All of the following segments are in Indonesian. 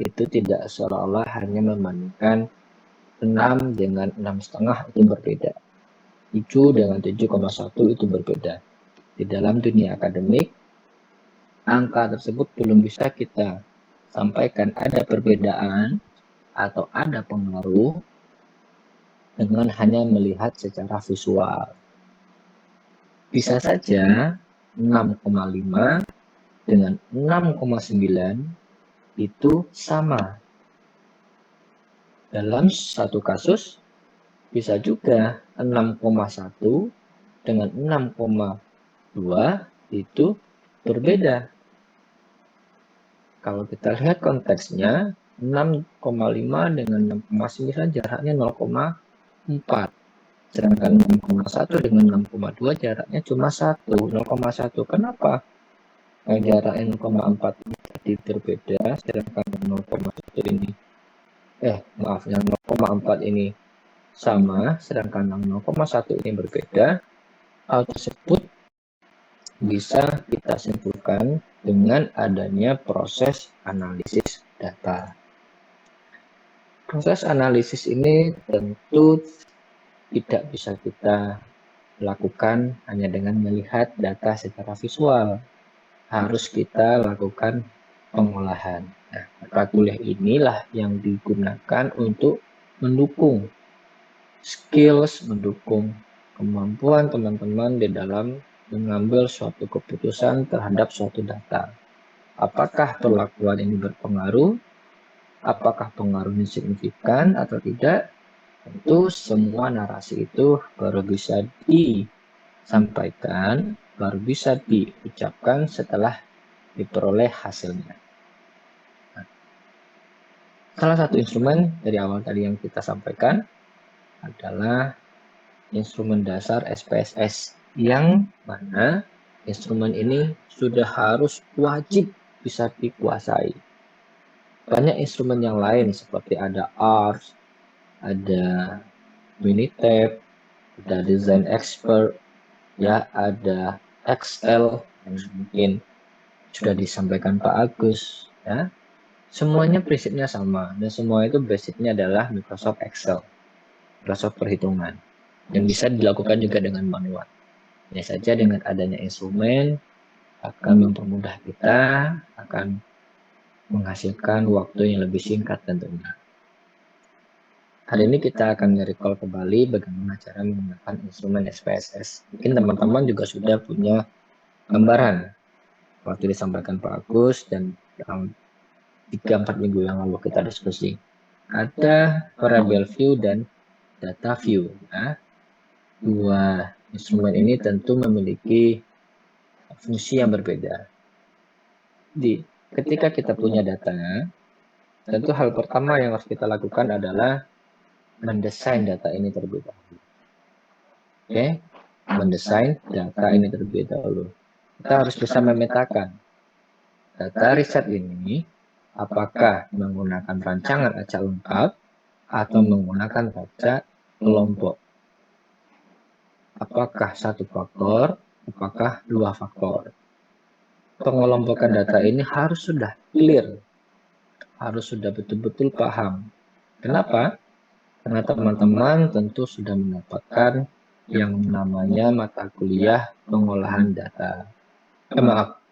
itu tidak seolah-olah hanya membandingkan 6 dengan 6,5 itu berbeda. 7 dengan 7,1 itu berbeda. Di dalam dunia akademik, angka tersebut belum bisa kita sampaikan ada perbedaan atau ada pengaruh dengan hanya melihat secara visual. Bisa saja 6,5 dengan 6,9 itu sama. Dalam satu kasus, bisa juga 6,1 dengan 6,2 itu berbeda. Kalau kita lihat konteksnya, 6,5 dengan 6,9 jaraknya 0,4. Sedangkan 6,1 dengan 6,2 jaraknya cuma 0,1. Kenapa? Jaraknya 0,4 ini jadi berbeda, sedangkan 0,1 ini yang 0,4 ini sama, sedangkan yang 0,1 ini berbeda. Hal tersebut bisa kita simpulkan dengan adanya proses analisis data. Proses analisis ini tentu tidak bisa kita lakukan hanya dengan melihat data secara visual. Harus kita lakukan pengolahan. Nah, mata kuliah inilah yang digunakan untuk mendukung skills, mendukung kemampuan teman-teman di dalam mengambil suatu keputusan terhadap suatu data. Apakah perlakuan ini berpengaruh? Apakah pengaruhnya signifikan atau tidak? Tentu semua narasi itu baru bisa disampaikan, baru bisa diucapkan setelah diperoleh hasilnya. Salah satu instrumen dari awal tadi yang kita sampaikan adalah instrumen dasar SPSS, yang mana instrumen ini sudah harus wajib bisa dikuasai. Banyak instrumen yang lain seperti ada R, ada Minitab, ada Design Expert, ya ada Excel yang mungkin sudah disampaikan Pak Agus, ya. Semuanya prinsipnya sama, dan semua itu basicnya adalah Microsoft Excel, Microsoft perhitungan, yang bisa dilakukan juga dengan manual. Hanya saja dengan adanya instrumen akan mempermudah kita, akan menghasilkan waktu yang lebih singkat tentunya. Hari ini kita akan recall kembali bagaimana cara menggunakan instrumen SPSS. Mungkin teman-teman juga sudah punya gambaran waktu disampaikan Pak Agus dan 3-4 minggu yang lalu kita diskusi. Ada variable view dan data view. Nah, dua instrumen ini tentu memiliki fungsi yang berbeda. Ketika kita punya data, tentu hal pertama yang harus kita lakukan adalah mendesain data ini terlebih dahulu. Oke, mendesain data ini terlebih dahulu. Kita harus bisa memetakan data riset ini apakah menggunakan rancangan acak lengkap atau menggunakan acak kelompok. Apakah satu faktor, apakah 2 faktor. Pengelompokan data ini harus sudah clear, harus sudah betul-betul paham. Kenapa? Karena teman-teman tentu sudah mendapatkan yang namanya mata kuliah pengolahan data.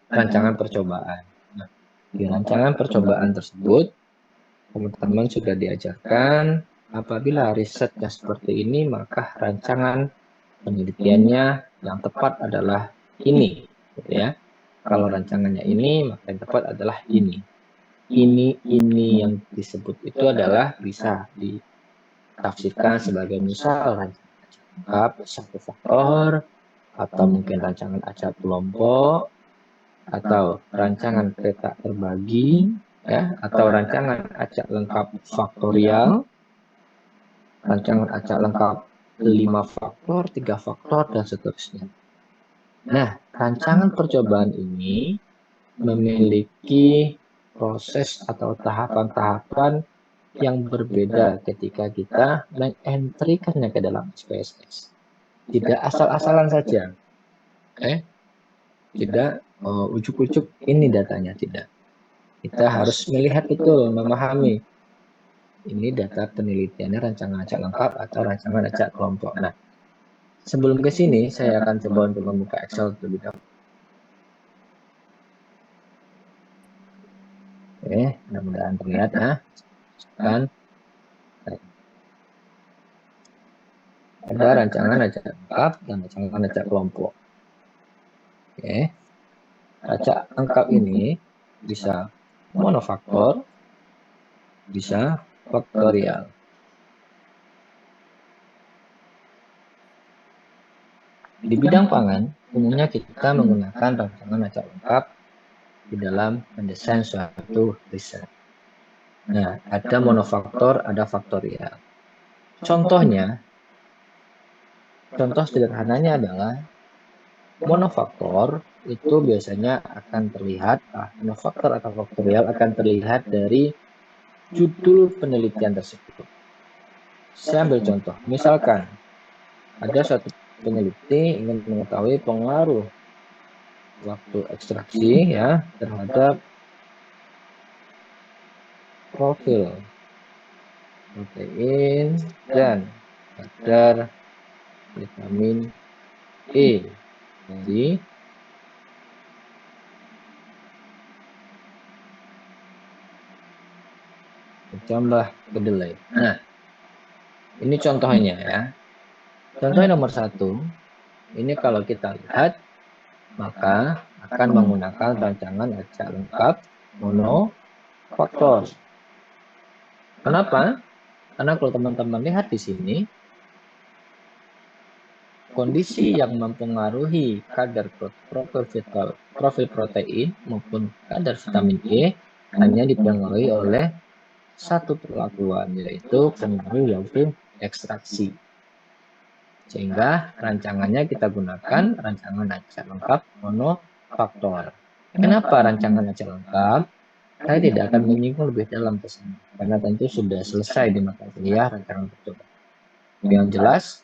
Rancangan percobaan. Nah, di rancangan percobaan tersebut, teman-teman sudah diajarkan apabila risetnya seperti ini, maka rancangan penelitiannya yang tepat adalah ini, gitu ya. Kalau rancangannya ini, maka yang tepat adalah ini. Ini yang disebut itu adalah bisa ditafsirkan sebagai misal rancangan acak lengkap satu faktor, atau mungkin rancangan acak kelompok, atau rancangan peta terbagi, ya, atau rancangan acak lengkap faktorial, rancangan acak lengkap 5 faktor, 3 faktor, dan seterusnya. Nah, rancangan percobaan ini memiliki proses atau tahapan-tahapan yang berbeda ketika kita mengentrikannya ke dalam SPSS. Tidak asal-asalan saja. Tidak ujuk-ujuk ini datanya, tidak. Kita harus melihat betul, memahami ini data penelitiannya rancangan acak lengkap atau rancangan acak kelompok. Nah, sebelum ke sini, saya akan coba untuk membuka Excel terlebih dahulu. Oke, mudah-mudahan terlihat ya. Kan ada rancangan acak lengkap dan rancangan acak kelompok. Oke, acak lengkap ini bisa monofaktor, bisa faktorial. Di bidang pangan, umumnya kita menggunakan rancangan acak lengkap di dalam mendesain suatu riset. Nah, ada monofaktor, ada faktorial. Contohnya, contoh sederhananya adalah monofaktor itu biasanya akan terlihat, monofaktor atau faktorial akan terlihat dari judul penelitian tersebut. Saya ambil contoh, misalkan ada satu peneliti ingin mengetahui pengaruh waktu ekstraksi ya terhadap profil protein dan kadar vitamin E dari kecambah kedelai. Nah, ini contohnya ya. Contohnya nomor 1, ini kalau kita lihat, maka akan menggunakan rancangan acak lengkap monofaktor. Kenapa? Karena kalau teman-teman lihat di sini, kondisi yang mempengaruhi kadar profil protein maupun kadar vitamin E hanya dipengaruhi oleh satu perlakuan, yaitu pengaruh ekstraksi. Sehingga rancangannya kita gunakan rancangan acak lengkap monofaktor. Kenapa rancangan acak lengkap? Saya tidak akan menyinggung lebih dalam ke sana, karena tentu sudah selesai di mata kuliah rancangan tersebut. Yang jelas,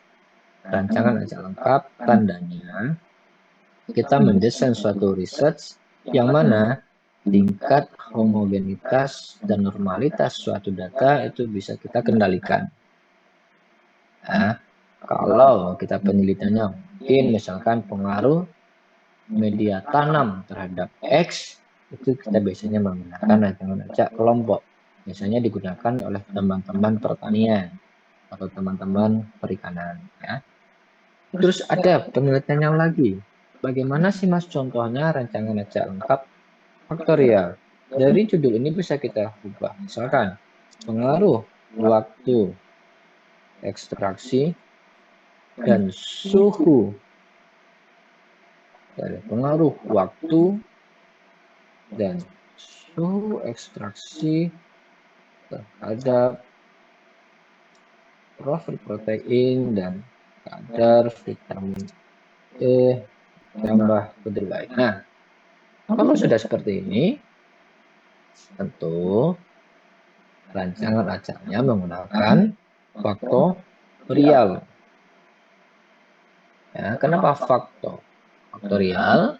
rancangan acak lengkap tandanya kita mendesain suatu riset yang mana tingkat homogenitas dan normalitas suatu data itu bisa kita kendalikan. Nah, kalau kita penelitiannya mungkin misalkan pengaruh media tanam terhadap X, itu kita biasanya menggunakan rancangan acak kelompok. Biasanya digunakan oleh teman-teman pertanian atau teman-teman perikanan. Ya. Terus ada penelitian yang lagi. Bagaimana sih Mas contohnya rancangan acak lengkap faktorial? Dari judul ini bisa kita ubah. Misalkan pengaruh waktu ekstraksi dan suhu dari pengaruh waktu dan suhu ekstraksi terhadap profil protein dan kadar vitamin E tambah kedelai. Nah, kalau sudah seperti ini, tentu rancangan acaknya menggunakan faktorial. Ya, kenapa faktorial?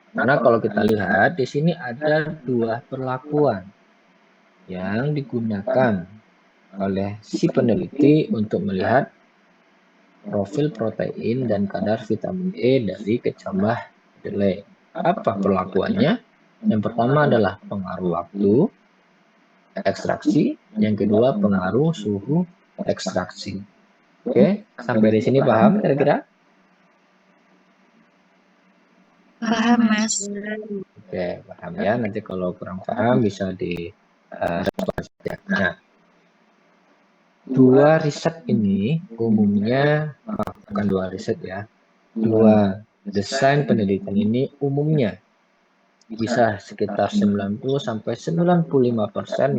Karena kalau kita lihat di sini ada dua perlakuan yang digunakan oleh si peneliti untuk melihat profil protein dan kadar vitamin E dari kecambah kedelai. Apa perlakuannya? Yang pertama adalah pengaruh waktu ekstraksi, yang kedua pengaruh suhu ekstraksi. Oke, sampai di sini paham kira-kira? Paham, Mas. Oke, paham ya. Nanti kalau kurang paham bisa di nah, dua riset ini umumnya, bukan dua riset ya, dua desain penelitian ini umumnya bisa sekitar 90-95%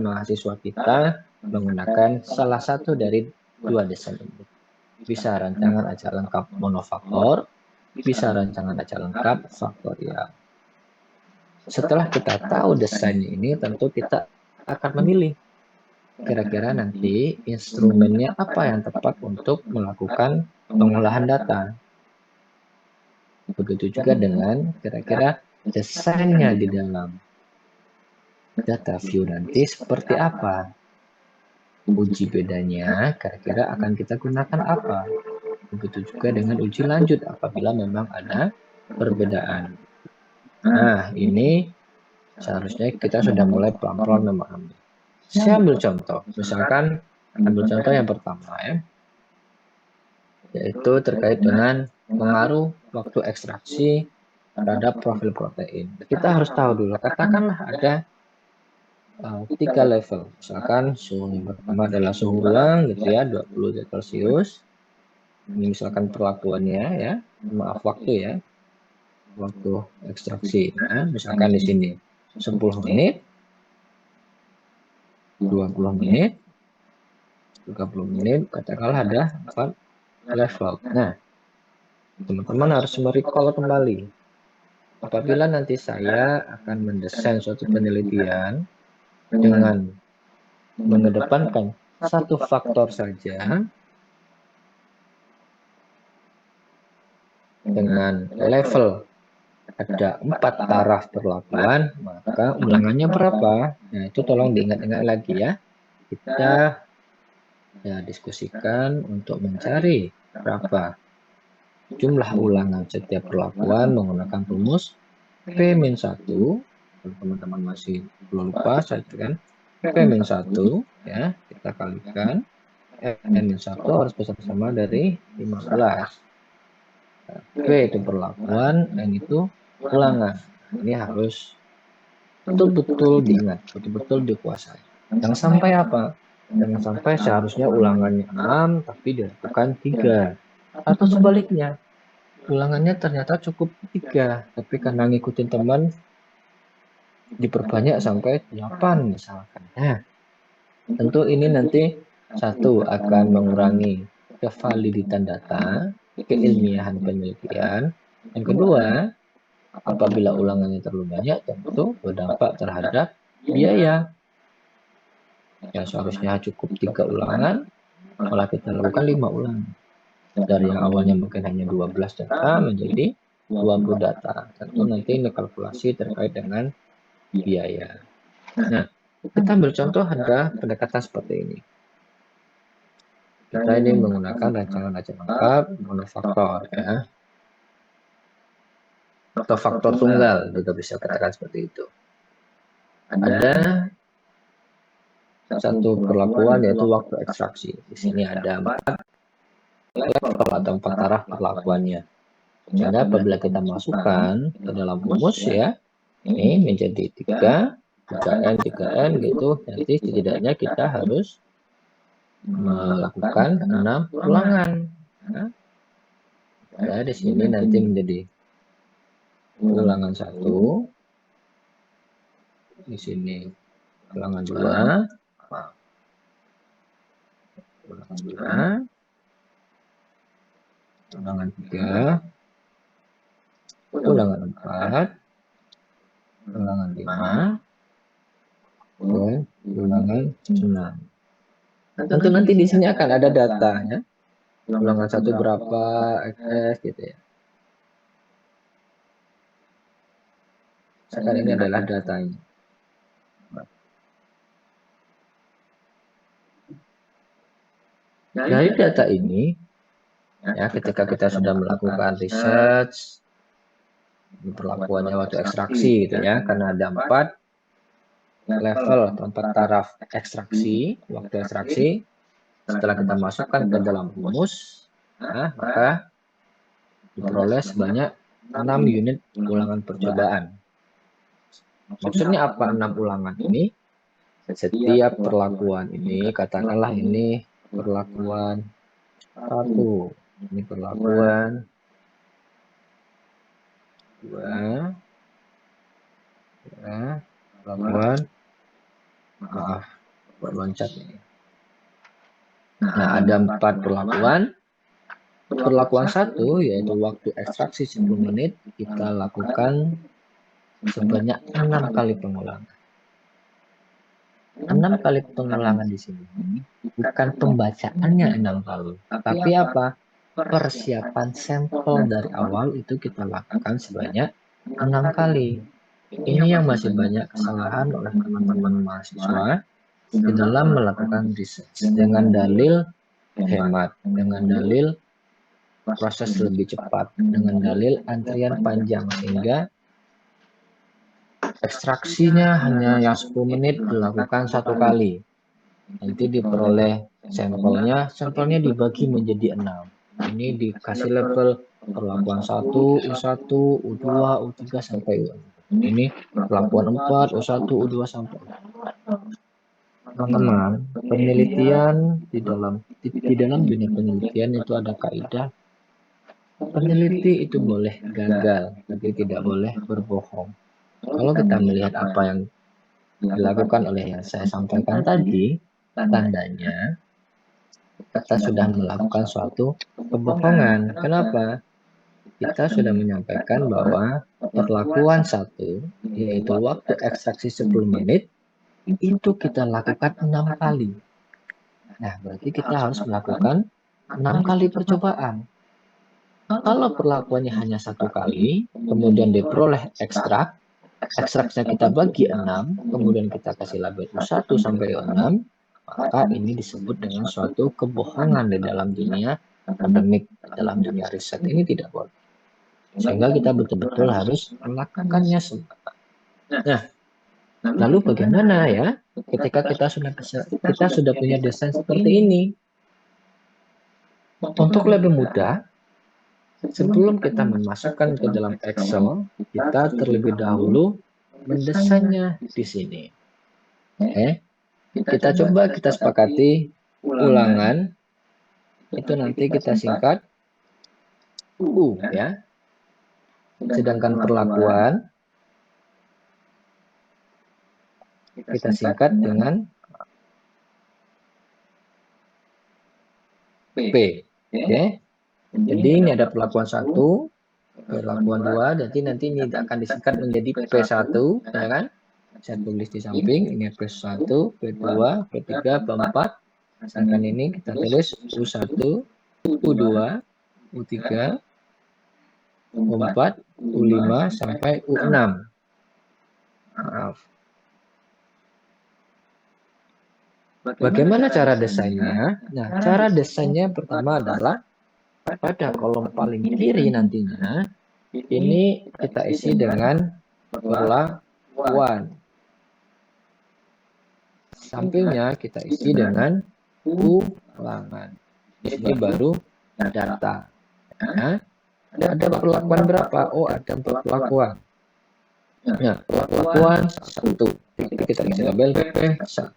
mahasiswa kita menggunakan salah satu dari dua desain ini. Bisa rancangan acak lengkap monofaktor, bisa rancangan acak lengkap faktorial. Setelah kita tahu desain ini, tentu kita akan memilih kira-kira nanti instrumennya apa yang tepat untuk melakukan pengolahan data. Begitu juga dengan kira-kira desainnya di dalam data view nanti seperti apa. Uji bedanya kira-kira akan kita gunakan apa. Begitu juga dengan uji lanjut apabila memang ada perbedaan. Nah, ini seharusnya kita sudah mulai pelan-pelan memahami. Saya ambil contoh, misalkan ambil contoh yang pertama ya, yaitu terkait dengan pengaruh waktu ekstraksi terhadap profil protein. Kita harus tahu dulu, katakanlah ada 3 level. Misalkan suhu yang pertama adalah suhu ruang gitu ya, 20 derajat Celcius. Ini misalkan perlakuannya ya, maaf waktu ya, waktu ekstraksi. Nah, misalkan di sini 10 menit, 20 menit, 30 menit, katakanlah ada 4 level. Nah, teman-teman harus merecall kembali. Apabila nanti saya akan mendesain suatu penelitian dengan mengedepankan satu faktor saja dengan level ada 4 taraf perlakuan, maka ulangannya berapa? Nah, itu tolong diingat-ingat lagi ya. Kita ya diskusikan untuk mencari berapa jumlah ulangan setiap perlakuan menggunakan rumus P-1. Kalau teman-teman masih belum lupa, saya kan P-1 ya, kita kalikan N-1 harus besar sama dari 15. P itu perlakuan, N itu ulangan. Ini harus betul-betul diingat, betul-betul dikuasai. Jangan sampai apa? Jangan sampai seharusnya ulangannya 6, tapi dilakukan 3. Atau sebaliknya, ulangannya ternyata cukup 3, tapi karena ngikutin teman, diperbanyak sampai 8 misalkan. Nah, tentu ini nanti satu akan mengurangi kevaliditan data, keilmiahan penelitian. Yang kedua, apabila ulangannya terlalu banyak, tentu berdampak terhadap biaya. Ya, seharusnya cukup 3 ulangan, malah kita lakukan 5 ulangan. Dari yang awalnya mungkin hanya 12 data menjadi 20 data. Tentu nanti ini kalkulasi terkait dengan biaya. Nah, kita ambil contoh ada pendekatan seperti ini. Kita ini menggunakan rancangan acak lengkap monofaktor ya. Atau faktor tunggal juga bisa katakan seperti itu. Ada satu perlakuan yaitu waktu ekstraksi. Di sini ada 4 level atau 4 taraf perlakuannya. Sehingga apabila kita masukkan ke dalam rumus ya, ini menjadi 3, 3N, 3N gitu. Nanti setidaknya kita harus melakukan 6 ulangan. Ya, di sini nanti menjadi ulangan 1. Di sini ulangan 2. Ulangan 2. Ulangan 3. Ulangan 4. Ulangan 5. Dan ulangan 6. Tentu nanti di sini akan ada datanya. Ulangan 1 berapa, XS gitu ya. Sekarang ini adalah datanya. Dari data ini, ya ketika kita sudah melakukan research, perlakuannya waktu ekstraksi gitu ya, karena ada 4 level atau 4 taraf ekstraksi, waktu ekstraksi, setelah kita masukkan ke dalam rumus, nah, maka diperoleh sebanyak 6 unit ulangan percobaan. Maksudnya apa 6 ulangan ini? Setiap perlakuan ini, katakanlah ini perlakuan 1, ini perlakuan 2, ya, perlakuan, maaf, buat loncat ini. Nah, ada 4 perlakuan. Perlakuan 1, yaitu waktu ekstraksi 10 menit, kita lakukan sebanyak 6 kali pengulangan. 6 kali pengulangan di sini bukan pembacaannya 6 kali, tapi apa? Persiapan sampel dari awal itu kita lakukan sebanyak 6 kali. Ini yang masih banyak kesalahan oleh teman-teman mahasiswa di dalam melakukan research dengan dalil hemat, dengan dalil proses lebih cepat, dengan dalil antrian panjang, sehingga ekstraksinya hanya yang 10 menit dilakukan 1 kali. Nanti diperoleh sampelnya dibagi menjadi 6. Ini dikasih label perlakuan 1, U1, U2, U3 sampai U6. Ini perlakuan 4, U1, U2 sampai U6. Teman-teman, penelitian di dalam dunia penelitian itu ada kaidah peneliti itu boleh gagal, tapi tidak boleh berbohong. Kalau kita melihat apa yang dilakukan oleh yang saya sampaikan tadi, tandanya kita sudah melakukan suatu kebohongan. Kenapa? Kita sudah menyampaikan bahwa perlakuan 1, yaitu waktu ekstraksi 10 menit, itu kita lakukan 6 kali. Nah, berarti kita harus melakukan 6 kali percobaan. Kalau perlakuannya hanya 1 kali, kemudian diperoleh ekstraknya kita bagi 6, kemudian kita kasih label U1 sampai U6, maka ini disebut dengan suatu kebohongan di dalam dunia akademik, dalam dunia riset. Ini tidak boleh. Sehingga kita betul-betul harus melakukannya semua. Nah, lalu bagaimana ya ketika kita sudah punya desain seperti ini? Untuk lebih mudah, sebelum kita memasukkan ke dalam Excel, kita terlebih dahulu mendesainnya di sini. Oke. Kita coba kita sepakati ulangan itu nanti kita singkat U ya. Sedangkan perlakuan kita singkat dengan P. Oke. Jadi ini ada perlakuan 1, perlakuan 2, jadi nanti ini akan disingkat menjadi P1, ya kan? Saya tulis di samping, ini P1, P2, P3, P4. Sedangkan ini kita tulis U1, U2, U3, U4, U5 sampai U6. Maaf. Bagaimana cara desainnya? Nah, cara desainnya pertama adalah pada kolom paling kiri nantinya, ini kita isi dengan perlakuan. Sampingnya kita isi dengan ulangan. Di sini baru data. Ya. Ada perlakuan berapa? Oh, ada 4 perlakuan. Nah, perlakuan 1. Kita isi label PP1.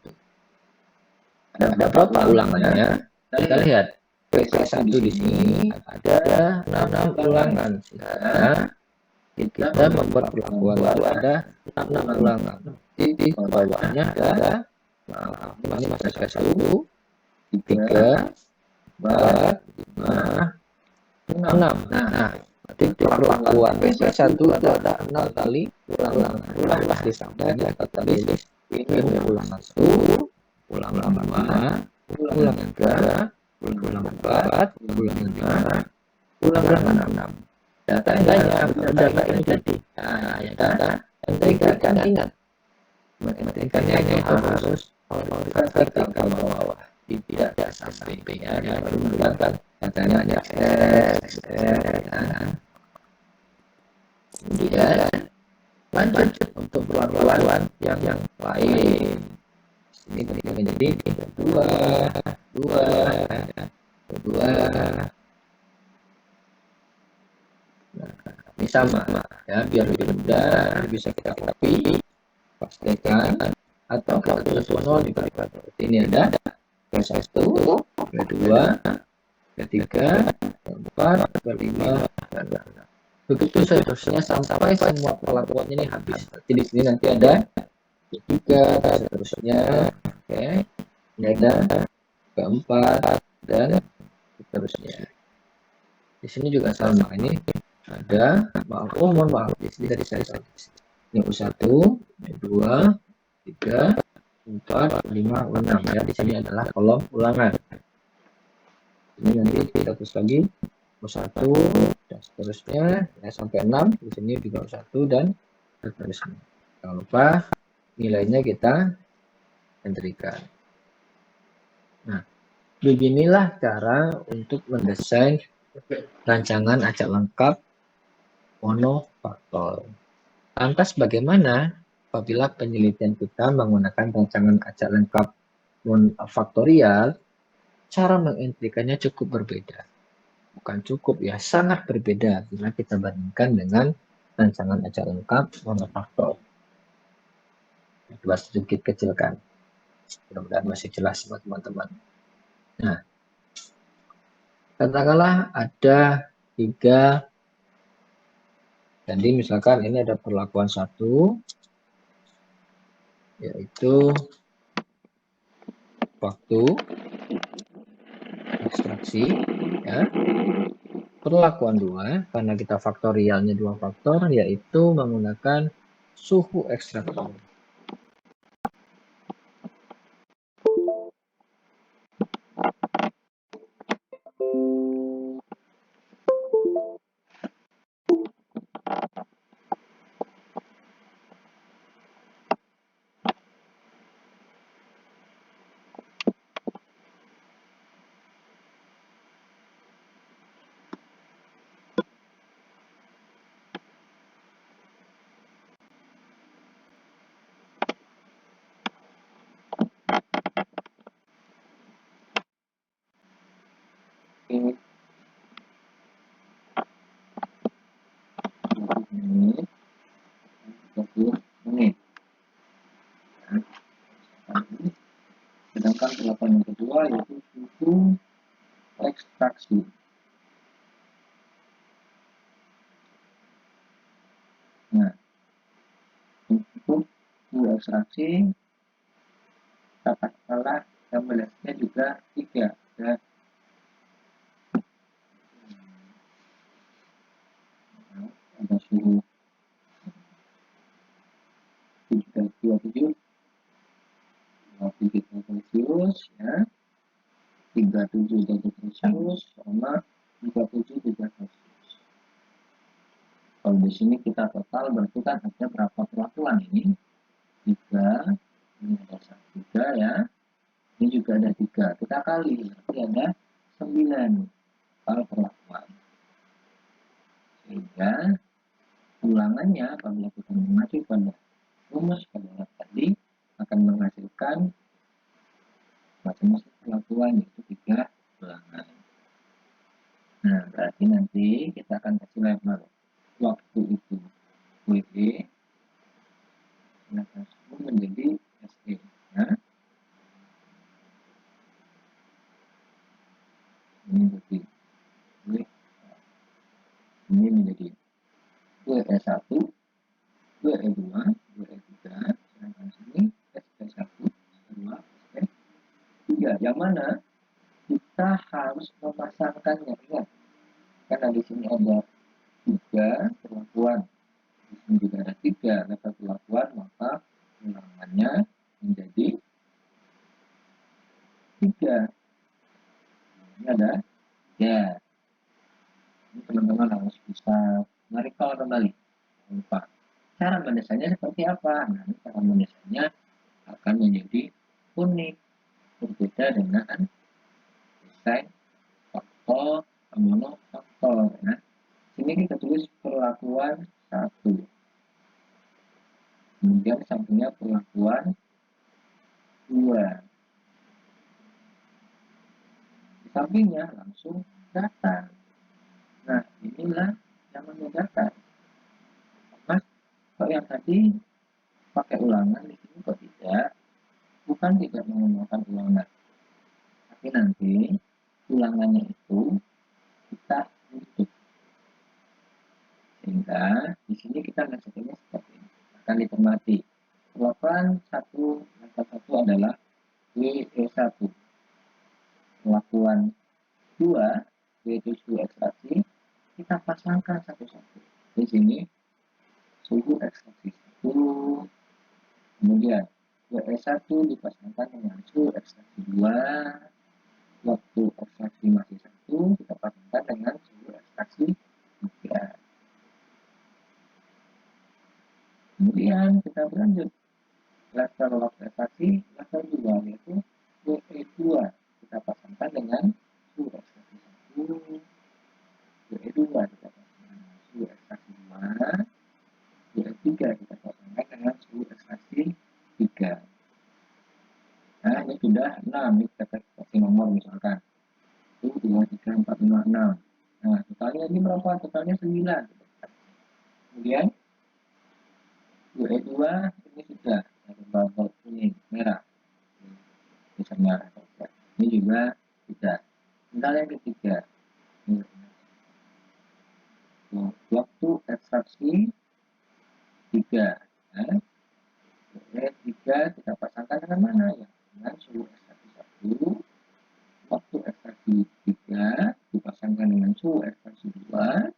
Ada berapa ulangannya? Kita lihat. PP1 di sini ada 6 ulangan. Sehingga kita membuat perlakuan baru ada 6 ulangan. Di bawahnya ada ini masih ke 1, 3, 4, 5, 6. Nah, berarti perlakuan PP1 itu ada 6 kali ulangan. Ulangan di sampingnya kita tulis ini ulangan 1, ulangan 2, ulangan 3, ulangan 4, ulangan 5, ulangan 6. Datanya data ini tadi. Nah, ya data yang tadi kan ingat. Matematikanya itu harus vertikal ke bawah, tidak sampai ya, baru menggunakan katanya ada X, kemudian lanjut untuk perlakuan yang lain. Ini ketika jadi 2. Nah, ini sama ya, biar lebih mudah bisa kita copy, pastikan atau kalau tulis 0 diberikan. Ini ada P1, P2, P3, P4, P5, dan begitu seterusnya sampai semua perlakuan ini habis. Jadi di sini nanti ada P3, seterusnya, oke. Ini ada P4 dan seterusnya. Di sini juga sama. Ini ada mohon maaf di sini tadi saya salah. Ini U1, U2, 3, 4, 5, 6 ya. Di sini adalah kolom ulangan. Ini nanti kita tulis lagi U1 dan seterusnya ya, sampai 6 di sini juga 1 dan seterusnya. Jangan lupa nilainya kita entrikan. Nah, beginilah cara untuk mendesain rancangan acak lengkap monofaktor. Lantas bagaimana apabila penelitian kita menggunakan rancangan acak lengkap faktorial? Cara mengintrikannya cukup berbeda. Bukan cukup ya, sangat berbeda bila kita bandingkan dengan rancangan acak lengkap monofaktor. Coba sedikit kecilkan. Mudah-mudahan masih jelas buat teman-teman. Nah, katakanlah ada 3. Jadi misalkan ini ada perlakuan 1, yaitu waktu ekstraksi, ya. Perlakuan 2, karena kita faktorialnya 2 faktor, yaitu menggunakan suhu ekstraksi. Menit. Sedangkan perlakuan yang kedua yaitu suhu ekstraksi. Nah, untuk suhu ekstraksi katakanlah tabelnya juga 3 ya. Ada suhu 27 Celcius ya, 37 derajat Celcius sama 37 derajat Celcius. Kalau di sini kita total berarti kan ada berapa perlakuan ini? 3, ini ada 3 ya. Ini juga ada 3. Kita kali berarti ada 9 perlakuan. Sehingga ulangannya apabila kita mengacu pada rumus pada tadi akan menghasilkan macam-macam perlakuan, yaitu 3 ulangan. Nah, berarti nanti kita akan kasih label waktu itu WE, nah tersebut menjadi SE. Nah, ini berarti W, ini menjadi WE1, WE2, WE3, sedangkan sini SE1, SE2, SE3. Yang mana kita harus memasangkannya. Ingat, karena di sini ada 3 perlakuan, di sini juga ada 3 level perlakuan, maka ulangannya menjadi 3. Ini ada 3. Ini teman-teman harus bisa merecall kembali. Lupa. Cara mendesainnya seperti apa? Nah, cara mendesainnya akan menjadi unik, berbeda dengan desain faktor, monofaktor. Nah, ini kita tulis perlakuan 1. Kemudian sampingnya perlakuan 2. Di sampingnya langsung data. Nah, inilah yang membedakan. Mas, kalau yang tadi pakai ulangan, di sini kok tidak? Bukan tidak menggunakan ulangan, tapi nanti ulangannya itu kita tutup. Sehingga di sini kita menghasilkannya seperti ini. Akan dicermati. Perlakuan 1 adalah WE1. Perlakuan 2 yaitu suhu ekstraksi, kita pasangkan satu-satu. Di sini suhu ekstraksi 1, kemudian WE1 dipasangkan dengan suhu ekstraksi 2, waktu ekstraksi masih 1, kita pasangkan dengan suhu ekstraksi 3. Kemudian kita berlanjut level log ekstraksi level 2 yaitu WE2 kita pasangkan dengan suhu ekstraksi 1, WE2 kita pasangkan dengan suhu ekstraksi 2, WE3 kita pasangkan dengan suhu ekstraksi 3. Nah, ini sudah 6, ini kita kasih nomor misalkan 1, 2, 3, 4, 5, 6. Nah, totalnya ini berapa? Totalnya 9. Kemudian WE2 ini sudah dari bubble kuning, merah. Bisa merah. Ini juga sudah. Tinggal yang ketiga. Waktu ekstraksi 3. Nah, WE3 kita pasangkan dengan mana ya? Dengan suhu ekstraksi 1. Waktu ekstraksi 3 dipasangkan dengan suhu ekstraksi 2.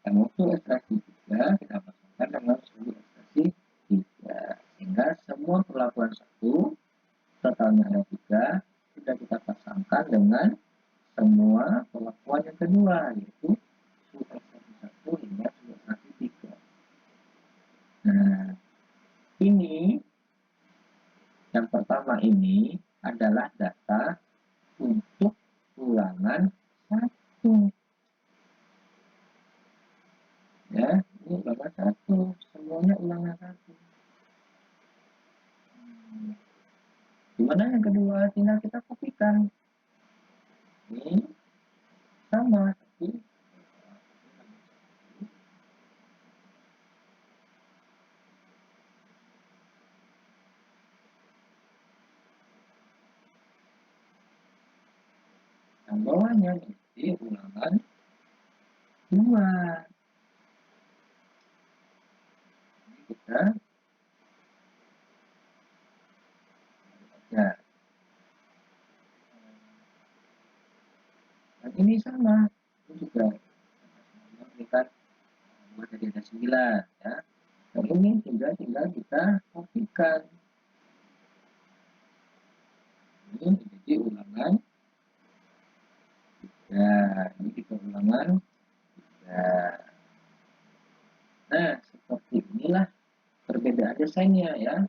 Dan waktu ekstraksi 3 kita pasangkan dengan suhu ekstraksi 3. Sehingga semua perlakuan 1 totalnya ada 3 sudah kita pasangkan dengan semua perlakuan yang kedua yaitu suhu ekstraksi 1 hingga suhu ekstraksi 3. Nah, ini yang pertama ini adalah data untuk ulangan 1. Ya, ini ulangan 1, semuanya ulangan 1. Gimana yang kedua? Tinggal kita kopikan. Ini sama, tapi yang bawahnya nanti ulangan 2. Ini kita ya. Dan ini sama, ini juga kita buat jadi ada 9 ya. Dan ini tinggal kita kopikan. Ini menjadi ulangan ya, ini kita ulangan ya. Nah, seperti inilah perbedaan desainnya ya.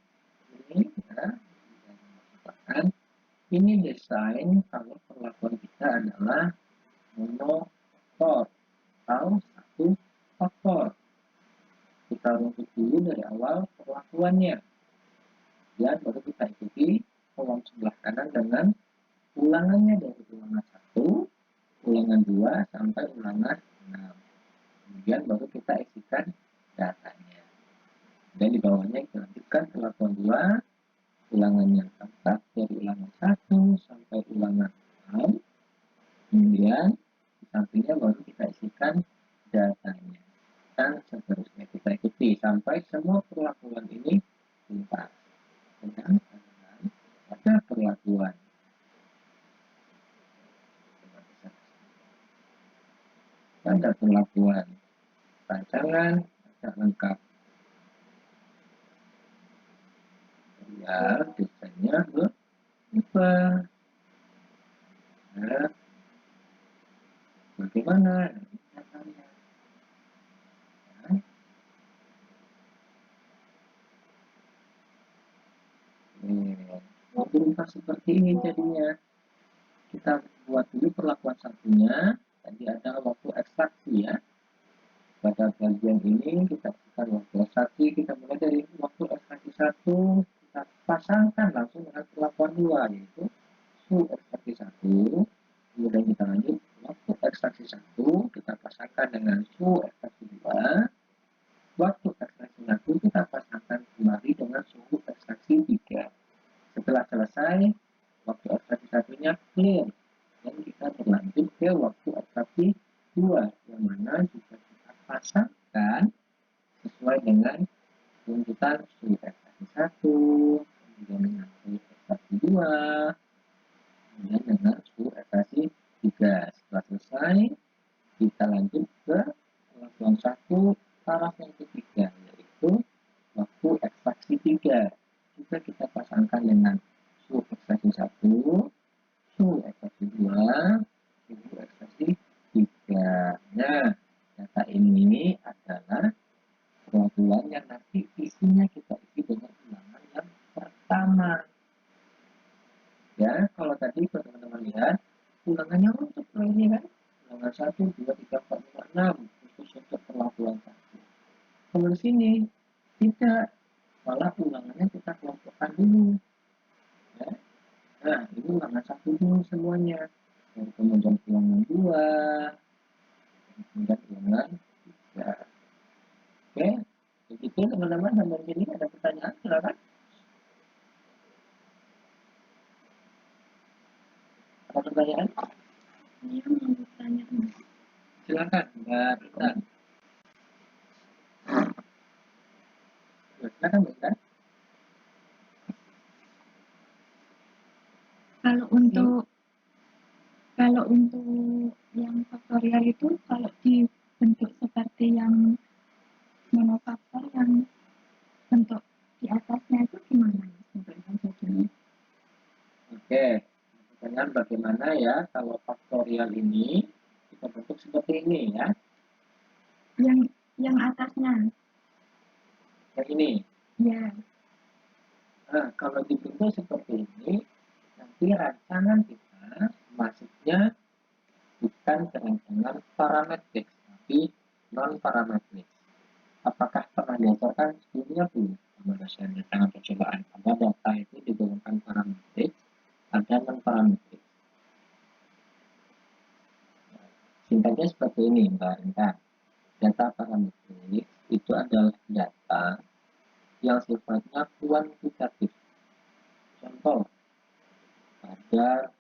Ini ya, kita ini desain kalau perlakuan kita adalah monofaktor atau satu faktor. Kita runtut dulu dari awal perlakuannya. Dan baru kita ikuti kolom sebelah kanan dengan ulangannya dari ulangan 1, ulangan 2 sampai ulangan 6. Kemudian baru kita isikan datanya. Dan di bawahnya kita lanjutkan perlakuan 2, ulangan yang keempat dari ulangan 1 sampai ulangan 6. Kemudian di sampingnya baru kita isikan datanya. Dan seterusnya kita ikuti sampai semua perlakuan ini tuntas. Dan ada perlakuan ada perlakuan rancangan tidak lengkap ya desainnya berubah. Nah, bagaimana caranya? Mau berubah seperti ini jadinya. Kita buat dulu perlakuan satunya. Tadi ada waktu ekstraksi ya. Pada bagian ini kita bukan waktu ekstraksi, kita mulai dari waktu ekstraksi 1, kita pasangkan langsung dengan perlakuan 2 yaitu suhu ekstraksi 1. Kemudian kita lanjut waktu ekstraksi 1 kita pasangkan dengan suhu ekstraksi 2. Waktu ekstraksi 1 kita pasangkan kembali dengan suhu ekstraksi 3. Setelah selesai waktu ekstraksi 1-nya clear dan kita berlanjut ke waktu ekstraksi 2 yang mana juga kita pasangkan sesuai dengan runtutan suhu ekstraksi 1, kemudian dengan suhu ekstraksi 2, kemudian dengan suhu ekstraksi 3. Setelah selesai kita lanjut ke perlakuan 1 taraf yang ketiga yaitu waktu ekstraksi 3. Juga kita pasangkan dengan suhu ekstraksi 1, suhu ekstraksi 2, suhu ekstraksi 3. Nah, data ini Ya, kalau tadi teman-teman lihat, ulangannya untuk ini kan, ulangan 1, 2, 3, 4, 5, 6, khusus untuk perlakuan 1. Kalau di sini, tidak, malah ulangannya kita kelompokkan dulu. Ya. Nah, ini ulangan 1 dulu semuanya. Dan kemudian ulangan 2, kemudian ulangan 3. Oke, begitu teman-teman, sampai sini ada pertanyaan, silakan. Ada pertanyaan? Iya, mau bertanya, Mas. Silakan, Mbak Intan. Silakan, Mbak Intan. Kalau untuk yang faktorial itu kalau dibentuk seperti yang monofaktor yang bentuk di atasnya itu gimana, Mas, untuk yang begini? Oke, pertanyaan bagaimana ya kalau faktorial ini kita bentuk seperti ini ya. Yang atasnya. Yang ini. Ya. Nah, kalau dibentuk seperti ini, nanti rancangan kita masuknya bukan ke rancangan parametrik, tapi non-parametrik. Apakah pernah diajarkan sebelumnya belum? Sama dosen rancangan percobaan. Ada data itu digolongkan parametrik, ada non-parametrik. Singkatnya seperti ini, Mbak Intan. Data parametrik itu adalah data yang sifatnya kuantitatif. Contoh, kadar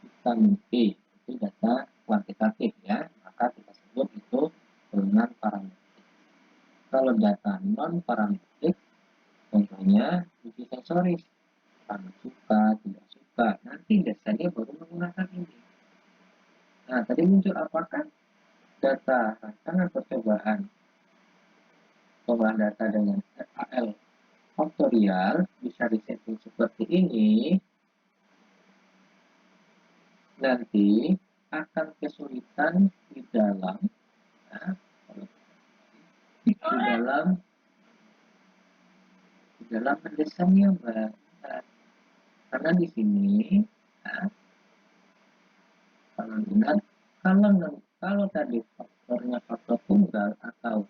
vitamin P itu data kuantitatif ya, maka kita sebut itu golongan parametrik. Kalau data non parametrik, contohnya uji sensoris, karena suka, tidak suka, nanti dasarnya baru menggunakan ini. Nah, tadi muncul apakah data rancangan percobaan pengolahan data dengan RAL faktorial bisa disetting seperti ini, nanti akan kesulitan di dalam ya, di dalam mendesainnya, Mbak. Karena di sini ya, kalau lihat kalau tadi faktornya faktor tunggal atau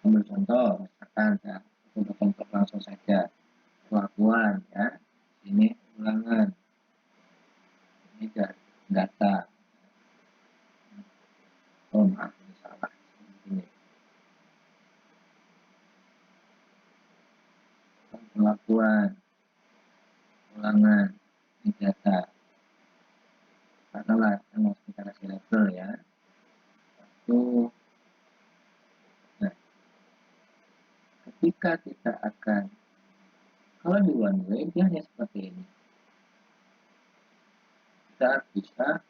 ambil contoh misalkan ya, untuk contoh langsung saja perlakuan ya, ini ulangan, ini data, oh maaf ini salah, ini perlakuan, ulangan, ini data, katakanlah kita kasih label ya, satu. Nah, ketika kita akan, kalau di one way dia hanya seperti ini, kita bisa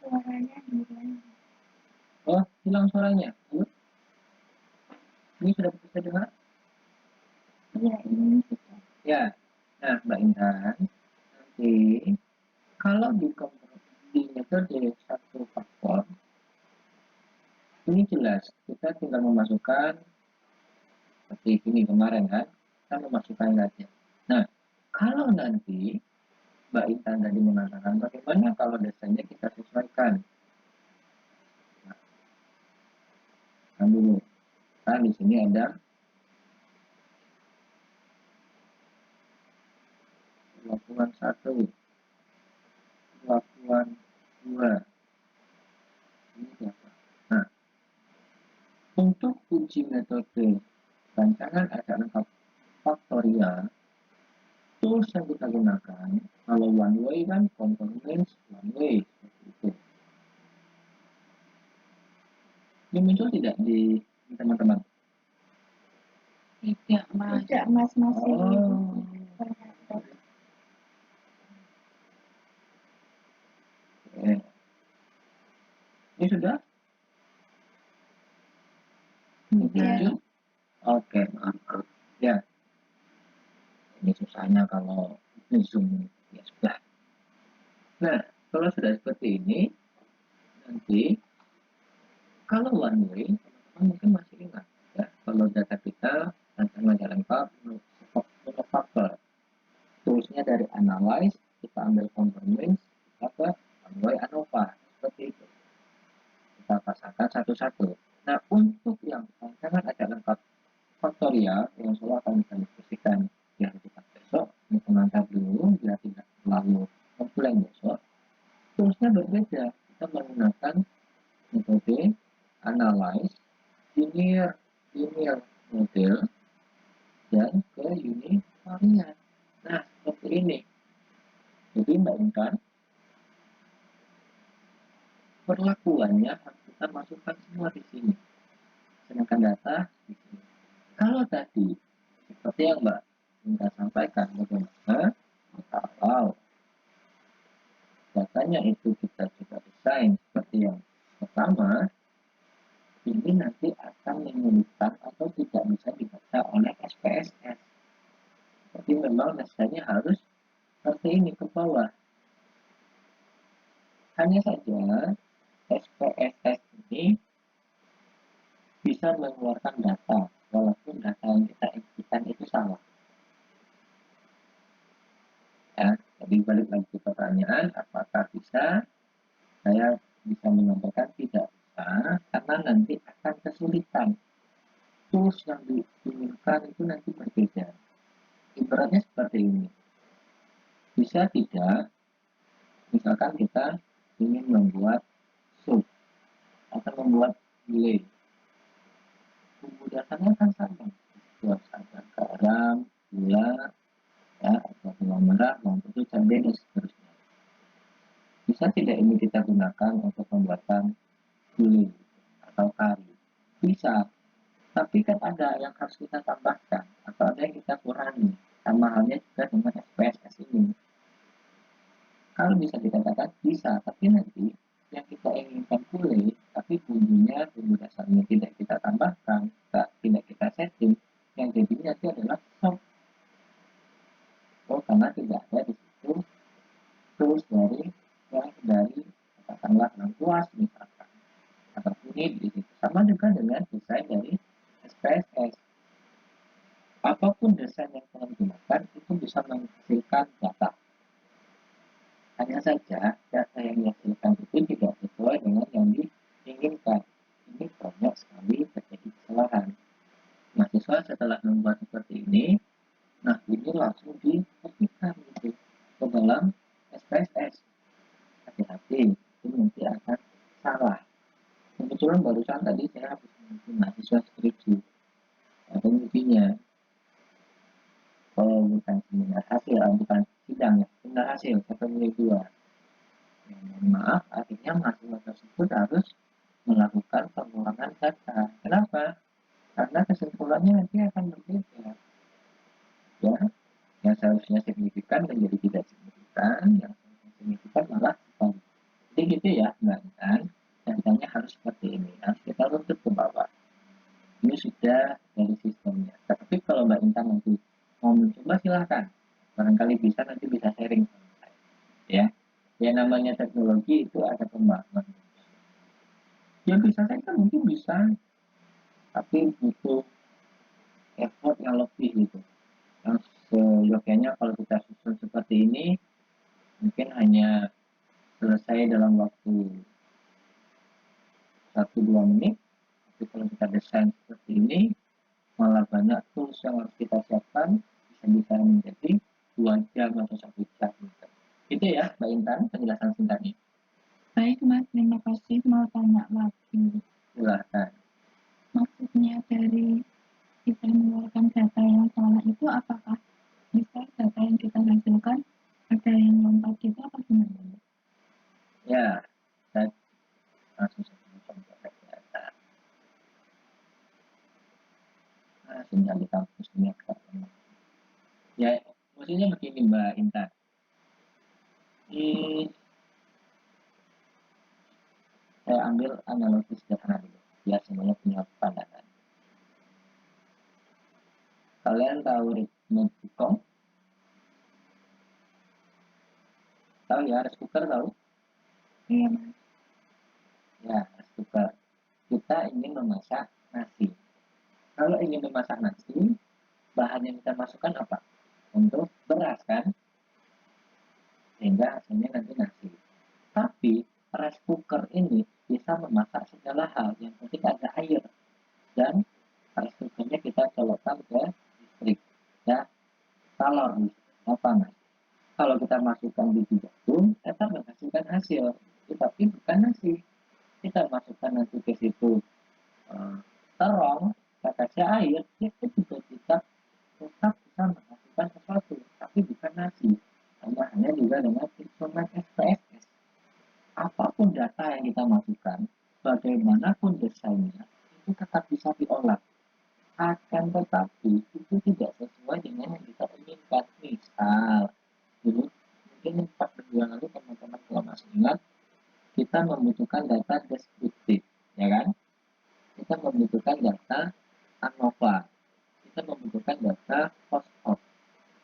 Suaranya hilang. oh hilang suaranya. Ini sudah bisa dengar? Iya, ini sudah. Ya. Nah, Mbak Intan, nanti kalau di metode satu faktor, ini jelas kita tinggal memasukkan seperti ini kemarin kan, kita memasukkan saja. Nah, kalau nanti Mbak Intan tadi mengatakan bagaimana kalau desainnya kita sesuaikan. Nah, dulu. Nah, di sini ada perlakuan 1, perlakuan 2. Ini siapa? Nah, untuk uji metode rancangan acak lengkap faktorial, tools yang kita gunakan, kalau one way kan components one way, seperti itu. Ini muncul tidak di teman-teman? Tidak, Mas. Tidak, Mas, masih. Oh. Oke. Ini sudah? Iya. Oke, maaf. Ya, ini susahnya kalau ini Zoom. Ya sudah. Nah, kalau sudah seperti ini, nanti kalau one way, teman-teman mungkin masih ingat ya, kalau data kita akan nggak lengkap monofaktor. Toolsnya dari analyze, kita ambil components, kita ke one way ANOVA, seperti itu. Kita pasangkan satu-satu. Nah, untuk yang sangat agak lengkap faktorial, yang selalu akan kita diskusikan di hari kita besok, ini pengantar dulu, biar tidak terlalu komplain besok. Toolsnya berbeda, kita menggunakan metode analyze, linear model, dan ke univarian. Nah, seperti ini. Jadi Mbak Intan, perlakuannya harus kita masukkan semua di sini. Sedangkan data di sini. Kalau tadi, seperti yang Mbak Intan sampaikan, bagaimana kalau datanya itu kita coba desain seperti yang pertama, ini nanti akan menyulitkan atau tidak bisa dibaca oleh SPSS. Jadi memang dasarnya harus seperti ini ke bawah. Hanya saja SPSS ini bisa mengeluarkan data walaupun data yang kita inputkan itu salah. Ya, jadi balik lagi ke pertanyaan, apakah bisa? Saya bisa menyampaikan tidak bisa, karena nanti akan kesulitan. Tools yang diinginkan itu nanti berbeda. Ibaratnya seperti ini. Bisa tidak, misalkan kita ingin membuat sup atau membuat gulai. Bumbu dasarnya kan sama. Buat ada garam, gula, ya, atau gula merah, bawang putih, cabai, dan seterusnya. Bisa tidak ini kita gunakan untuk pembuatan gulai atau kari? Bisa. Tapi kan ada yang harus kita tambahkan atau ada yang kita kurangi. Sama halnya juga dengan SPSS ini. Kalau bisa dikatakan bisa, tapi nanti yang kita inginkan gulai, tapi bumbunya, bumbu dasarnya tidak kita tambahkan, tidak kita setting, yang jadinya itu adalah sop. Oh, karena tidak ada di situ tools dari katakanlah lengkuas misalkan atau kunyit di situ. Sama juga dengan desain dari SPSS. Apapun desain yang kalian gunakan itu bisa menghasilkan data. Hanya saja data yang dihasilkan itu tidak sesuai dengan yang diinginkan. Ini banyak sekali terjadi kesalahan. Mahasiswa setelah membuat seperti ini, nah ini langsung dikopikkan gitu ke dalam SPSS. Hati-hati, itu nanti akan salah. Kebetulan barusan tadi saya habis menguji mahasiswa skripsi atau ujinya. Oh, bukan seminar hasil, bukan sidang ya, seminar hasil, ketemu dua. Ya, mohon maaf, akhirnya mahasiswa tersebut harus melakukan pengurangan data. Kenapa? Karena kesimpulannya nanti akan berbeda. Ya, yang seharusnya signifikan menjadi tidak signifikan, yang seharusnya signifikan malah sekali. Jadi gitu ya, Mbak Intan. Datanya harus seperti ini, harus kita runtut ke bawah. Ini sudah dari sistemnya. Tapi kalau Mbak Intan nanti mau mencoba silahkan. Barangkali bisa nanti bisa sharing sama saya. Ya, ya namanya teknologi itu ada pembahasan. Ya bisa saja mungkin bisa, tapi butuh effort yang lebih gitu. Yang seyogyanya kalau kita susun seperti ini, mungkin hanya selesai dalam waktu 1-2 menit. Tapi kalau kita desain seperti ini, malah banyak tools yang harus kita siapkan, bisa menjadi 2 jam atau 1 jam. Itu ya, Mbak Intan, penjelasan singkatnya. Baik Mas, terima kasih. Mau tanya lagi. Silahkan. Maksudnya dari kita mengeluarkan data yang salah itu apakah bisa data yang kita hasilkan ada yang lompat gitu apa gimana? Ya, saya langsung saja contoh data. Sinyal di kampus ini agak lemah. Ya, maksudnya begini Mbak Intan. Saya ambil analogi sederhana dulu, biar semuanya punya pandangan. tahu ritme Qigong? Tahu ya, rice cooker tahu? Iya, Mas. Ya, rice cooker. Kita ingin memasak nasi. Kalau ingin memasak nasi, bahan yang kita masukkan apa? Untuk beras kan? Sehingga hasilnya nanti nasi. Tapi rice cooker ini bisa memasak segala hal. Yang penting ada air. Dan rice cookernya kita colokkan ke listrik. Ya, kalor panas. Kalau kita masukkan biji jagung, tetap menghasilkan hasil. Tetapi bukan nasi. Kita masukkan nanti ke situ terong, kasih air, itu juga kita tetap bisa menghasilkan sesuatu, tapi bukan nasi. Tambahannya juga dengan instrumen SPSS. Apapun data yang kita masukkan, bagaimanapun desainnya, itu tetap bisa diolah. Akan tetapi, itu tidak sesuai dengan yang kita inginkan. Misal, dulu mungkin 4 bulan lalu teman-teman kalau masih ingat, kita membutuhkan data deskriptif, ya kan? Kita membutuhkan data ANOVA, kita membutuhkan data post-op.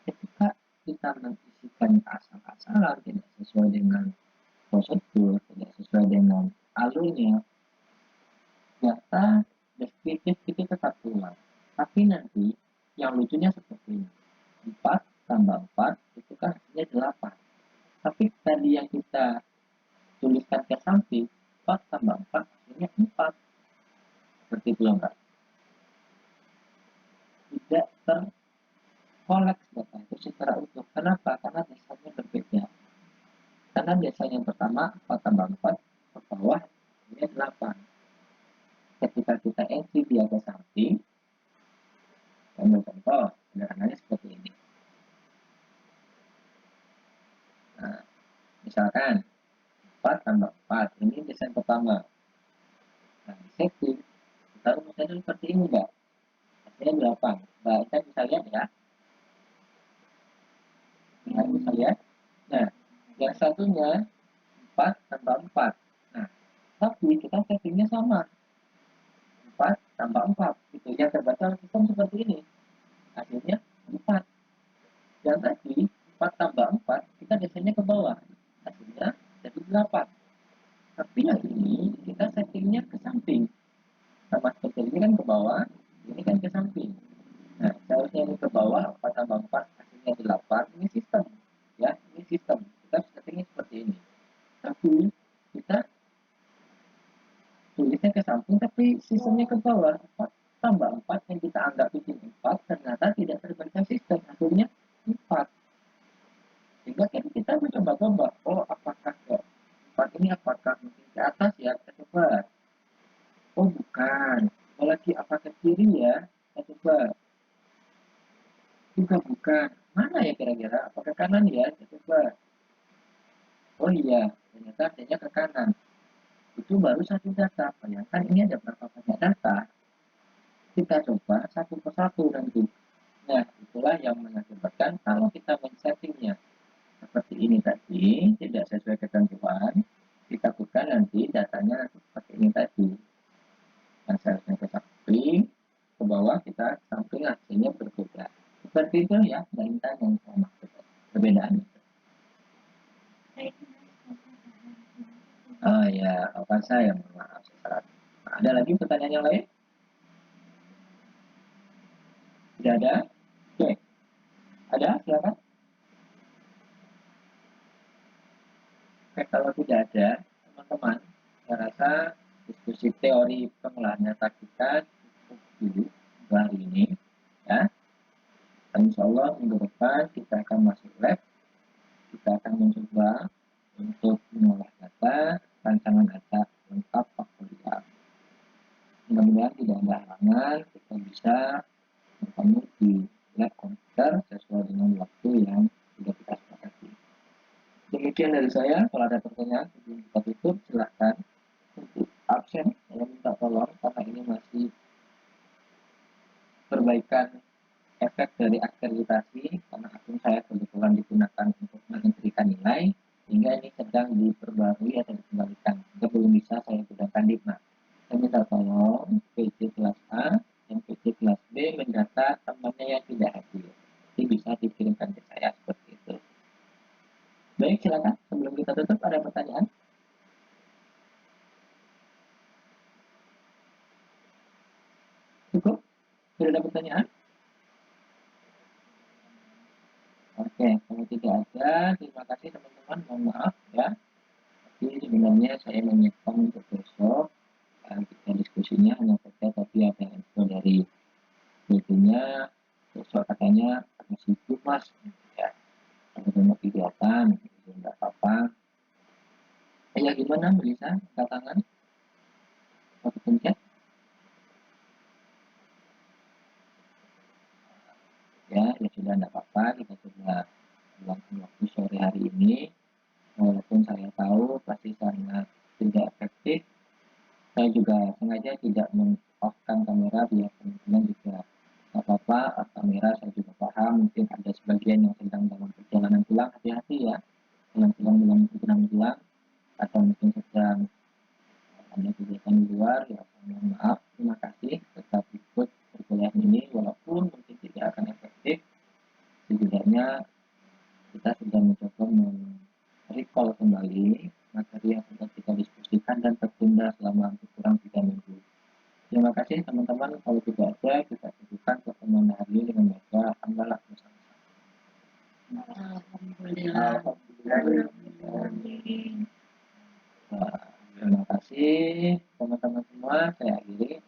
Ketika kita mengisikan asal-asalan, tidak sesuai dengan prosedur, tidak sesuai dengan alurnya, data deskriptif itu tetap keluar. Tapi nanti yang lucunya seperti ini. 4 tambah 4 itu kan hasilnya 8. Tapi tadi yang kita tuliskan ke samping, 4 tambah 4 hasilnya 4. Seperti itu enggak? Tidak terkoleks data itu secara utuh. Kenapa? Karena desanya berbeda. Karena desa yang pertama 4 tambah 4 ke bawah hasilnya 8. Ketika kita entry dia ke samping, ambil contoh sederhananya seperti ini. Nah, misalkan 4 tambah 4, ini desain pertama. Nah, di setting, kita rumusnya seperti ini, Mbak. Hasilnya 8. Mbak, kita bisa lihat ya. Nah, bisa lihat. Nah, yang satunya 4 tambah 4. Nah, tapi kita settingnya sama. 4 tambah 4. Gitu. Yang terbaca sistem seperti ini. Hasilnya 4. Yang tadi 4 tambah 4, kita biasanya ke bawah. Hasilnya jadi 8. Tapi yang ini kita settingnya ke samping. Sama seperti ini kan ke bawah, ini kan ke samping. Nah, seharusnya ini ke bawah, 4 tambah 4, hasilnya 8. Ini sistem. Ya, ini sistem. Kita settingnya seperti ini. Tapi kita tulisnya ke samping, tapi sistemnya ke bawah. 4 tambah 4 yang kita anggap itu 4, ternyata tidak terbaca sistem. Hasilnya 4. Sehingga kan kita mencoba-coba, oh apakah ke 4 ini apakah mungkin ke atas ya, kita coba. Oh bukan, apalagi apa ke kiri ya, kita coba. Juga bukan, mana ya kira-kira, apa ke kanan ya, kita coba. Oh iya, ternyata adanya ke kanan. Itu baru satu data, bayangkan ini ada berapa banyak data. Kita coba satu persatu nanti. Nah, itulah yang mengakibatkan kalau kita men-settingnya seperti ini tadi, tidak sesuai ketentuan, ditakutkan nanti datanya seperti ini tadi. Yang seharusnya ke samping, ke bawah kita samping hasilnya berbeda. Seperti itu ya, dari yang saya maksudkan. Perbedaan itu. Baik, Mas. Oh ya, apa saya mohon maaf. Nah, ada lagi pertanyaan yang lain? Tidak ada? Oke. Ada? Silakan. Oke, kalau tidak ada, teman-teman, saya rasa diskusi teori pengolahan data kita cukup dulu untuk hari ini. Ya, dan insya Allah minggu depan kita akan masuk lab. Kita akan mencoba untuk mengolah data, rancangan data lengkap faktorial. Mudah-mudahan tidak ada halangan, kita bisa bertemu di lab komputer sesuai dengan waktu yang sudah kita sepakati. Demikian dari saya, kalau ada pertanyaan sebelum kita tutup, silahkan. Untuk absen, saya minta tolong karena ini masih perbaikan efek dari akreditasi, karena akun saya kebetulan digunakan untuk menentukan nilai, sehingga ini sedang diperbarui atau dikembalikan. Jika belum bisa, saya gunakan DIPNA. Saya minta tolong PC kelas A dan PT kelas B mendata temannya yang tidak hadir. Jadi bisa dikirimkan ke saya seperti itu. Baik, silakan. Sebelum kita tutup, ada pertanyaan? Cukup? Sudah ada pertanyaan? Oke, kalau tidak ada, terima kasih teman-teman. Mohon maaf ya. Tapi sebenarnya saya menyiapkan untuk besok. Kita diskusinya hanya saja tapi ada info dari PT-nya. Besok katanya agak sibuk mas. Ya, ada banyak kegiatan. Tidak apa-apa. Ya gimana Melisa? Tantangan? Atau pencet? Ya sudah tidak apa-apa. Kita coba luangkan waktu sore hari ini. Walaupun saya tahu pasti sangat tidak efektif, saya juga sengaja tidak men-off-kan kamera biar teman-teman juga nggak apa-apa, off kamera saya juga paham, mungkin ada sebagian yang sedang dalam perjalanan pulang, hati-hati ya, yang sedang dalam perjalanan pulang, atau mungkin sedang ada kegiatan di luar, ya mohon maaf, terima kasih tetap ikut perkuliahan ini, walaupun mungkin tidak akan efektif, setidaknya kita sudah mencoba recall kembali materi yang sudah kita diskusikan dan tertunda selama kurang 3 minggu. Terima kasih teman-teman. Kalau tidak ada, kita cukupkan pertemuan hari ini dengan baca hamdalah bersama-sama. Alhamdulillah. Terima kasih teman-teman semua. Saya akhiri.